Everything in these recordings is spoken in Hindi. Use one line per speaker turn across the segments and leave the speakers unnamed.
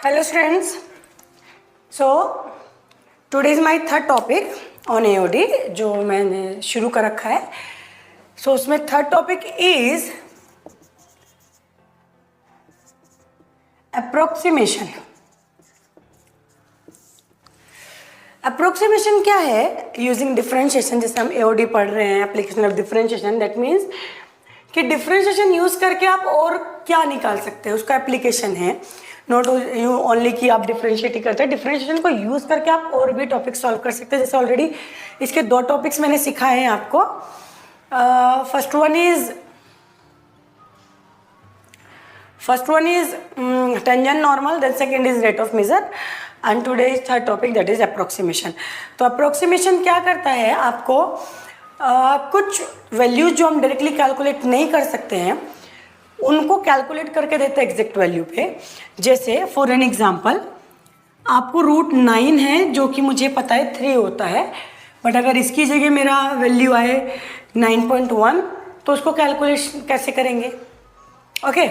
Hello students, so today is my third topic on AOD जो मैंने शुरू कर रखा है। सो उसमें third topic is approximation. Approximation क्या है? यूजिंग डिफरेंशिएशन, जैसे हम एओडी पढ़ रहे हैं, application of differentiation, that means कि डिफरेंशिएशन यूज करके आप और क्या निकाल सकते हैं, उसका एप्लीकेशन है। नॉट यू ओनली कि आप डिफरेंशिएट ही करते हैं, डिफरेंशिएशन को यूज करके आप और भी टॉपिक सॉल्व कर सकते हैं। जैसे ऑलरेडी इसके दो टॉपिक्स मैंने सिखाए हैं आपको। First one is tangent normal, then second is rate of measure, and today is third topic that is approximation. तो अप्रोक्सीमेशन क्या करता है, आपको कुछ वैल्यूज जो हम डायरेक्टली कैलकुलेट नहीं कर सकते हैं उनको कैलकुलेट करके देते हैं एग्जैक्ट वैल्यू पे। जैसे फॉर एन एग्जांपल, आपको √9 है जो कि मुझे पता है 3 होता है, बट अगर इसकी जगह मेरा वैल्यू आए 9.1 तो उसको कैलकुलेशन कैसे करेंगे? ओके,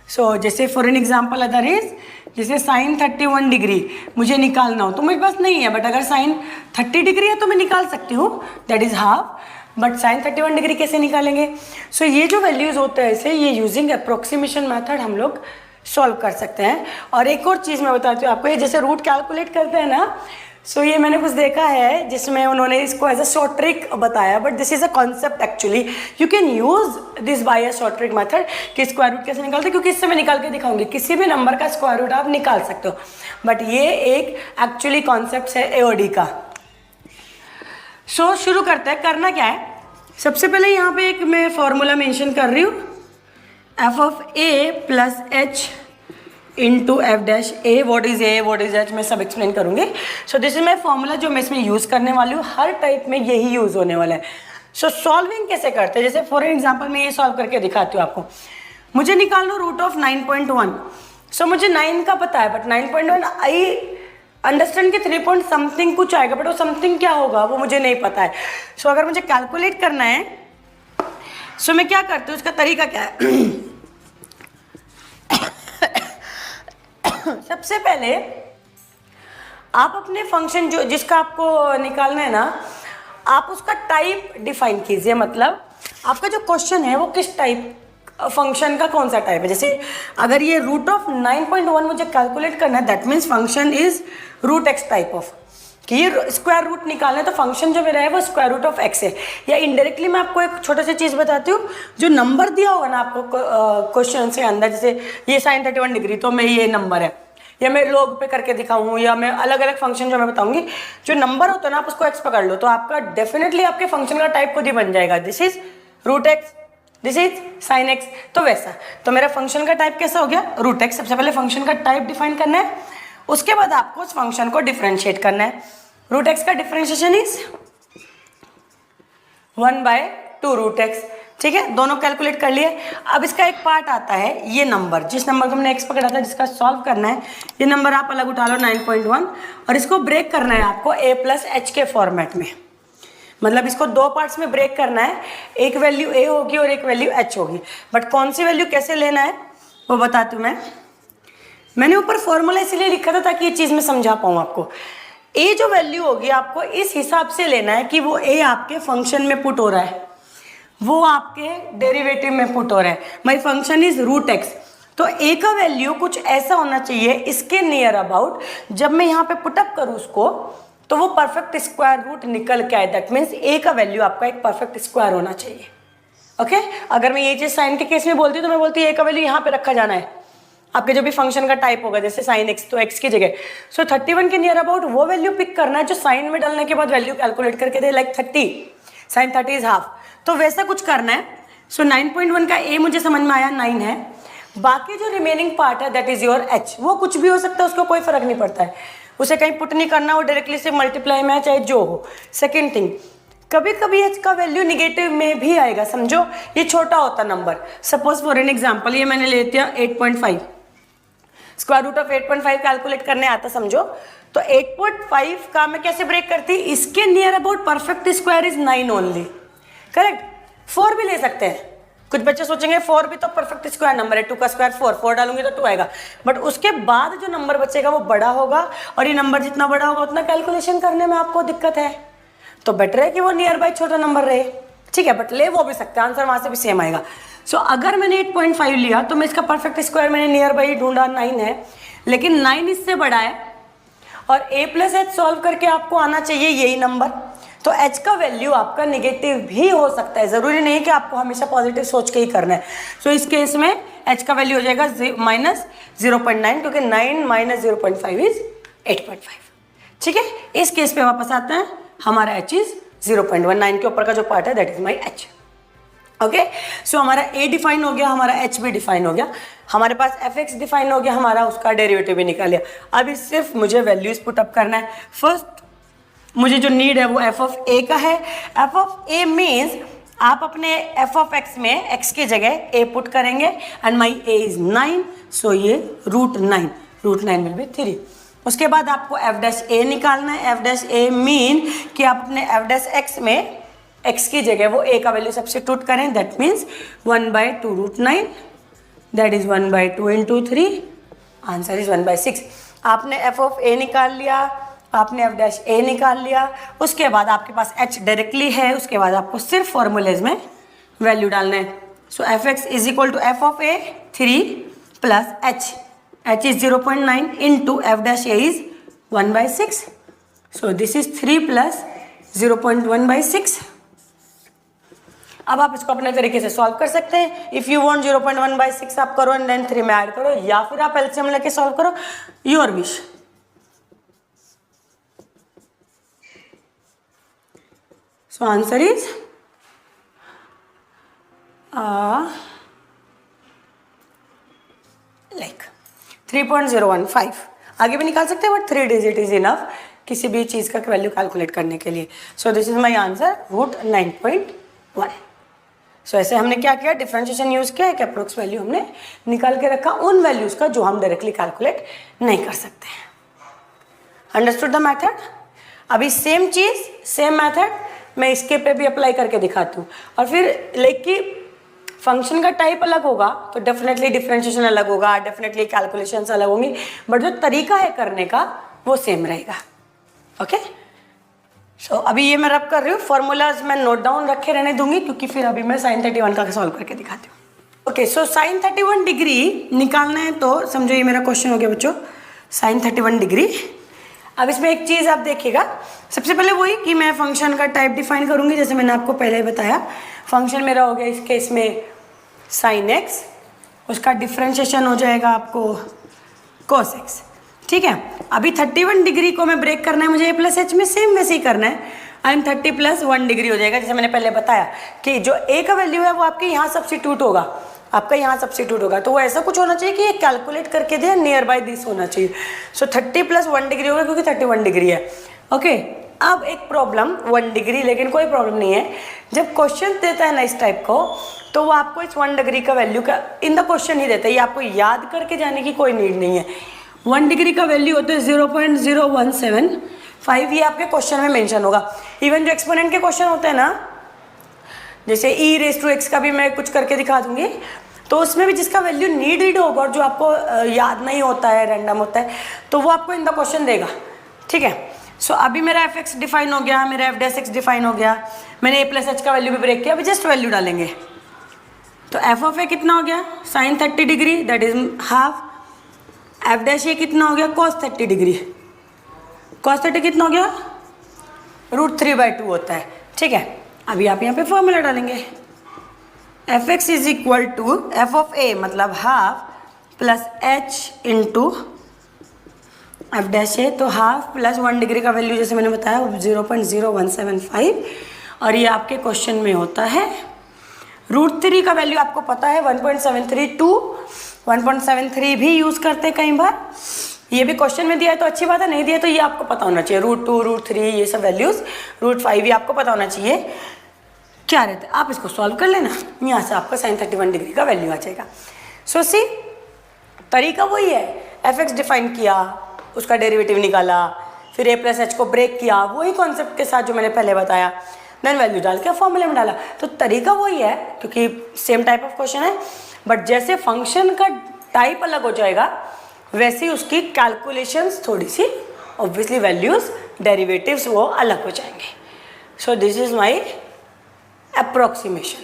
सो जैसे for an example other is, जैसे साइन 31 डिग्री मुझे निकालना हो तो मेरे पास नहीं है, बट अगर साइन 30 डिग्री है तो मैं निकाल सकती हूँ, that is half. But sine 31 degree कैसे निकालेंगे? सो ये जो वैल्यूज़ होते हैं ऐसे, ये यूजिंग अप्रोक्सीमेशन मेथड हम लोग सॉल्व कर सकते हैं। और एक और चीज़ मैं बताती हूँ आपको, ये जैसे रूट कैलकुलेट करते हैं ना, सो ये मैंने कुछ देखा है जिसमें उन्होंने इसको एज अ शॉर्ट ट्रिक बताया, but this is a concept actually, you can use this by a short trick method कि स्क्वायर रूट कैसे निकालते हैं, क्योंकि इससे मैं निकाल के दिखाऊंगी, किसी भी नंबर का स्क्वायर रूट आप निकाल सकते हो, बट ये एक एक्चुअली कॉन्सेप्ट है एओडी का। सो शुरू करते हैं। करना क्या है, सबसे पहले यहाँ पे एक मैं फॉर्मूला मेंशन कर रही हूँ, F of A plus H into F dash A. What is a, what is H, मैं सब एक्सप्लेन करूँगी। सो दिस इज माई फॉर्मूला जो मैं इसमें यूज़ करने वाली हूँ, हर टाइप में यही यूज़ होने वाला है। सो सॉल्विंग कैसे करते हैं, जैसे फॉर एग्जाम्पल मैं ये सॉल्व करके दिखाती हूँ आपको। मुझे निकालना √9.1। सो मुझे 9 का पता है, बट 9.1 आई अंडरस्टैंड कि 3 पॉइंट समथिंग कुछ आएगा, बट वो समथिंग क्या होगा वो मुझे नहीं पता है। सो अगर मुझे कैलकुलेट करना है, सो मैं क्या करती हूँ, उसका तरीका क्या है? सबसे पहले आप अपने फंक्शन जो जिसका आपको निकालना है ना, आप उसका टाइप डिफाइन कीजिए। मतलब आपका जो क्वेश्चन है वो किस टाइप फंक्शन का कौन सा टाइप है। जैसे अगर ये √9.1 मुझे कैलकुलेट करना है, that means function is √x type of, कि ये स्क्वायर रूट निकालना है तो फंक्शन जो मेरा है वो स्क्वायर रूट ऑफ x है। या इनडायरेक्टली मैं आपको एक छोटा सी चीज़ बताती हूँ, जो नंबर दिया होगा ना आपको क्वेश्चन के अंदर, जैसे ये साइन 31 डिग्री तो मैं ये नंबर है, या मैं लॉग पे करके दिखाऊँ, या मैं अलग अलग फंक्शन जो मैं बताऊंगी, जो नंबर होता है ना आप उसको x पकड़ लो तो आपका डेफिनेटली आपके फंक्शन का टाइप खुद ही बन जाएगा। This is √x, this is sine x। तो वैसा, तो मेरा फंक्शन का टाइप कैसा हो गया? √x। सबसे पहले फंक्शन का टाइप डिफाइन करना है, उसके बाद आपको उस फंक्शन को डिफरेंशिएट करना है। √x का डिफरेंशिएशन इज 1/2 √x। ठीक है, दोनों कैलकुलेट कर लिए। अब इसका एक पार्ट आता है, ये नंबर, जिस नंबर को हमने x पकड़ा था जिसका सॉल्व करना है, ये नंबर आप अलग उठा लो 9.1, और इसको ब्रेक करना है आपको a प्लस एच के फॉर्मेट में। मतलब इसको दो पार्ट्स में ब्रेक करना है, एक वैल्यू a होगी और एक वैल्यू h होगी, बट कौन सी वैल्यू कैसे लेना है वो बताती हूँ मैं। मैंने ऊपर फॉर्मूला इसीलिए लिखा था ताकि ये चीज़ मैं समझा पाऊँ आपको। a जो वैल्यू होगी आपको इस हिसाब से लेना है कि वो a आपके फंक्शन में पुट हो रहा है, वो आपके डेरिवेटिव में पुट हो रहा है। माई फंक्शन इज √x, तो a का वैल्यू कुछ ऐसा होना चाहिए इसके नियर अबाउट, जब मैं यहाँ पे पुटअप करूँ उसको तो वो परफेक्ट स्क्वायर रूट निकल के आए। दैट मीन्स a का वैल्यू आपका एक परफेक्ट स्क्वायर होना चाहिए। ओके, अगर मैं ये चीज़ साइन के केस में बोलती हूँ तो मैं बोलती हूँ a का वैल्यू यहाँ पे रखा जाना है, आपके जो भी फंक्शन का टाइप होगा, जैसे साइन x तो x की जगह। सो 31 के नियर अबाउट वो वैल्यू पिक करना है जो साइन में डालने के बाद वैल्यू कैलकुलेट करके दे, लाइक 30, साइन 30 इज हाफ, तो वैसा कुछ करना है। सो 9.1 का a मुझे समझ में आया 9 है, बाकी जो रिमेनिंग पार्ट है दैट इज योर h, वो कुछ भी हो सकता है, उसको कोई फर्क नहीं पड़ता है, उसे कहीं पुट नहीं करना, वो डायरेक्टली से मल्टीप्लाई में है चाहे जो हो। सेकेंड थिंग, कभी कभी h का वैल्यू निगेटिव में भी आएगा, समझो ये छोटा होता number. Suppose for an example ये मैंने ले लिया 8.5, स्क्वायर रूट ऑफ 8.5 कैलकुलेट करने आता समझो, तो 8.5 का मैं कैसे ब्रेक करती, इसके near about perfect square is 9 only, correct. 4 भी ले सकते हैं, कुछ बच्चे सोचेंगे 4 भी तो परफेक्ट स्क्वायर नंबर है, 2 का स्क्वायर 4, 4 डालूंगी तो 2 आएगा, बट उसके बाद जो नंबर बचेगा वो बड़ा होगा, और ये नंबर जितना बड़ा होगा उतना कैलकुलेशन करने में आपको दिक्कत है, तो बेटर है कि वो नियर बाई छोटा नंबर रहे, ठीक है, बट ले वो भी सकते हैं, आंसर वहाँ से भी सेम आएगा। सो अगर मैंने 8.5 लिया तो मैं इसका परफेक्ट स्क्वायर मैंने नियर बाई ढूंढा 9 है, लेकिन 9 इससे बड़ा है, और a प्लस एच सॉल्व करके आपको आना चाहिए यही नंबर, तो h का वैल्यू आपका नेगेटिव भी हो सकता है, ज़रूरी नहीं कि आपको हमेशा पॉजिटिव सोच के ही करना है। सो इस केस में h का वैल्यू हो जाएगा -0.9, क्योंकि 9 - 0.5 इज 8.5, ठीक है। इस केस पे वापस आते हैं, हमारा h इज 0.19 के ऊपर का जो पार्ट है that is my h, okay. So हमारा a डिफाइन हो गया, हमारा h भी डिफाइन हो गया, हमारे पास fx डिफाइन हो गया, हमारा उसका डेरिवेटिव भी निकाल लिया। अभी सिर्फ मुझे वैल्यूज पुट अप करना है। फर्स्ट मुझे जो नीड है वो f ऑफ a का है। f ऑफ a मीन्स आप अपने f ऑफ x में x की जगह a पुट करेंगे, एंड माई a इज 9, सो ये √9 विल बी 3। उसके बाद आपको f डैश a निकालना है। f डैश a मीन कि आप अपने f डैश x में x की जगह वो a का वैल्यू सब्स्टिट्यूट करें, that means 1/2 √9, that is 1/2 into 3, answer is 1/6। आपने f ऑफ a निकाल लिया, आपने f डैश a निकाल लिया, उसके बाद आपके पास h डायरेक्टली है, उसके बाद आपको सिर्फ फॉर्मूलेज में वैल्यू डालना है। So fx is equal to f of a 3 plus h is 0.9 into f dash a is 1/6, so this is 3 plus 0.1/6। अब आप इसको अपने तरीके से सॉल्व कर सकते हैं। इफ़ यू वांट 0.1/6 आप करो एंड देन 3 में ऐड करो, या फिर आप एलसीएम लेके सॉल्व करो, your wish. So answer is like 3.015। आगे भी निकाल सकते हैं, बट 3 डिजिट इज इनफ किसी भी चीज़ का वैल्यू कैलकुलेट करने के लिए। सो दिस इज माई आंसर √9.1। सो ऐसे हमने क्या किया, डिफरेंशिएशन यूज़ किया, एक अप्रोक्स वैल्यू हमने निकाल के रखा उन वैल्यूज़ का जो हम डायरेक्टली कैलकुलेट नहीं कर सकते हैं। Understood the method. अभी सेम चीज़ सेम मेथड मैं इसके पे भी अप्लाई करके दिखाती हूँ, और फिर लेकिन फंक्शन का टाइप अलग होगा तो डेफिनेटली डिफरेंशिएशन अलग होगा, डेफिनेटली कैलकुलेशंस अलग होंगी, बट जो तरीका है करने का वो सेम रहेगा, ओके। सो अभी ये मैं रब कर रही हूँ, फॉर्मूलाज मैं नोट डाउन रखे रहने दूंगी, क्योंकि फिर अभी मैं sin 31 का सॉल्व करके दिखाती हूँ। ओके, सो sin 31 डिग्री निकालना है, तो समझो ये मेरा क्वेश्चन हो गया बच्चों, sin 31 डिग्री। अब इसमें एक चीज़ आप देखिएगा, सबसे पहले वही कि मैं फंक्शन का टाइप डिफाइन करूँगी, जैसे मैंने आपको पहले बताया। फंक्शन मेरा हो गया इस केस में sin x, उसका डिफ्रेंशिएशन हो जाएगा आपको cos x, ठीक है। अभी 31 डिग्री को मैं ब्रेक करना है मुझे a प्लस एच में, सेम वैसे ही करना है। आई एम 30 + 1 डिग्री हो जाएगा, जैसे मैंने पहले बताया कि जो a का वैल्यू है वो आपके यहाँ सब्स्टिट्यूट होगा, आपका यहाँ सब्स्टिट्यूट होगा, तो वो ऐसा कुछ होना चाहिए कि ये कैलकुलेट करके दे, नियर बाय दिस होना चाहिए। सो 30 + 1 डिग्री होगा, क्योंकि 31 डिग्री है, ओके। अब एक प्रॉब्लम 1 डिग्री, लेकिन कोई प्रॉब्लम नहीं है, जब क्वेश्चन देता है ना इस टाइप को, तो वो आपको इस 1 डिग्री का वैल्यू का इन द क्वेश्चन ही देता है, ये आपको याद करके जाने की कोई नीड नहीं है। 1 डिग्री का वैल्यू होता है 0.0175, ये आपके क्वेश्चन में मेंशन होगा। इवन जो एक्सपोनेंट के क्वेश्चन होते हैं ना, जैसे e⁻x का भी मैं कुछ करके दिखा दूंगी, तो उसमें भी जिसका वैल्यू नीडेड होगा और जो आपको याद नहीं होता है, रैंडम होता है, तो वो आपको इन द क्वेश्चन देगा, ठीक है। सो अभी मेरा fx डिफाइन हो गया, मेरा f डैश x डिफाइन हो गया, मैंने a प्लस एच का वैल्यू भी ब्रेक किया, अभी जस्ट वैल्यू डालेंगे। तो f ऑफ a कितना हो गया, sin 30 degree, that is half. f dash a कितना हो गया, cos 30 डिग्री, cos 30 कितना हो गया, √3/2 होता है, ठीक है। अभी आप यहाँ पे फॉर्मूला डालेंगे, fx is equal to f of a मतलब half plus h into f dash a, तो हाफ प्लस 1 डिग्री का वैल्यू जैसे मैंने बताया 0.0175, और ये आपके क्वेश्चन में होता है √3 का वैल्यू आपको पता है 1.732, 1.73 भी यूज़ करते हैं कई बार, ये भी क्वेश्चन में दिया है तो अच्छी बात है, नहीं दिया तो ये आपको पता होना चाहिए, √2, √3 ये सब वैल्यूज़, √5 ये आपको पता होना चाहिए क्या रहता है। आप इसको सॉल्व कर लेना, यहाँ से आपका sin 31 डिग्री का वैल्यू आ जाएगा। सो सी तरीका वही है, fx डिफाइन किया, उसका डेरिवेटिव निकाला, फिर a प्लस एच को ब्रेक किया, वही कॉन्सेप्ट के साथ जो मैंने पहले बताया। देन वैल्यू डाल के फॉर्मूले में डाला। तो तरीका वही है क्योंकि सेम टाइप ऑफ क्वेश्चन है, बट जैसे फंक्शन का टाइप अलग हो जाएगा वैसे ही उसकी कैलकुलेशंस थोड़ी सी, ऑब्वियसली वैल्यूज डेरिवेटिव्स वो अलग हो जाएंगे। सो दिस इज माई अप्रोक्सीमेशन।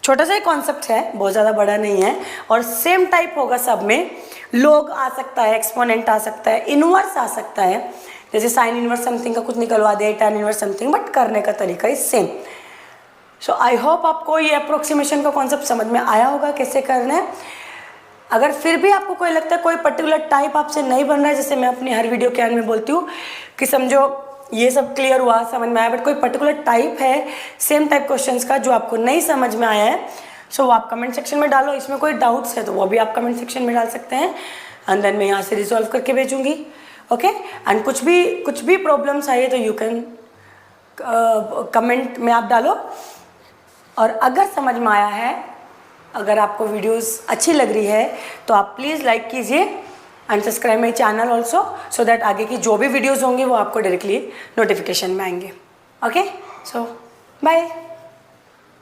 छोटा सा ही कॉन्सेप्ट है, बहुत ज़्यादा बड़ा नहीं है, और सेम टाइप होगा सब में। लोग आ सकता है, एक्सपोनेंट आ सकता है, इनवर्स आ सकता है, जैसे साइन इनवर्स समथिंग का कुछ निकलवा दे, टैन इनवर्स समथिंग, बट करने का तरीका is same. So I hope आपको ये अप्रोक्सीमेशन का कॉन्सेप्ट समझ में आया होगा कैसे करना है। अगर फिर भी आपको कोई लगता है कोई पर्टिकुलर टाइप आपसे नहीं बन रहा है, जैसे मैं अपनी हर वीडियो के एंड में बोलती हूँ कि समझो ये सब क्लियर हुआ, समझ में आया, बट कोई पर्टिकुलर टाइप है सेम टाइप क्वेश्चंस का जो आपको नहीं समझ में आया है, सो वो आप कमेंट सेक्शन में डालो। इसमें कोई डाउट्स है तो वो भी आप कमेंट सेक्शन में डाल सकते हैं, एंड देन मैं यहाँ से रिजॉल्व करके भेजूँगी। ओके, एंड कुछ भी प्रॉब्लम्स आई है तो यू कैन कमेंट में आप डालो। और अगर समझ में आया है, अगर आपको वीडियोस अच्छी लग रही है तो आप प्लीज़ लाइक कीजिए and subscribe my channel also, so that आगे की जो भी वीडियोस होंगे वो आपको डायरेक्टली नोटिफिकेशन में आएंगे। ओके, सो बाय।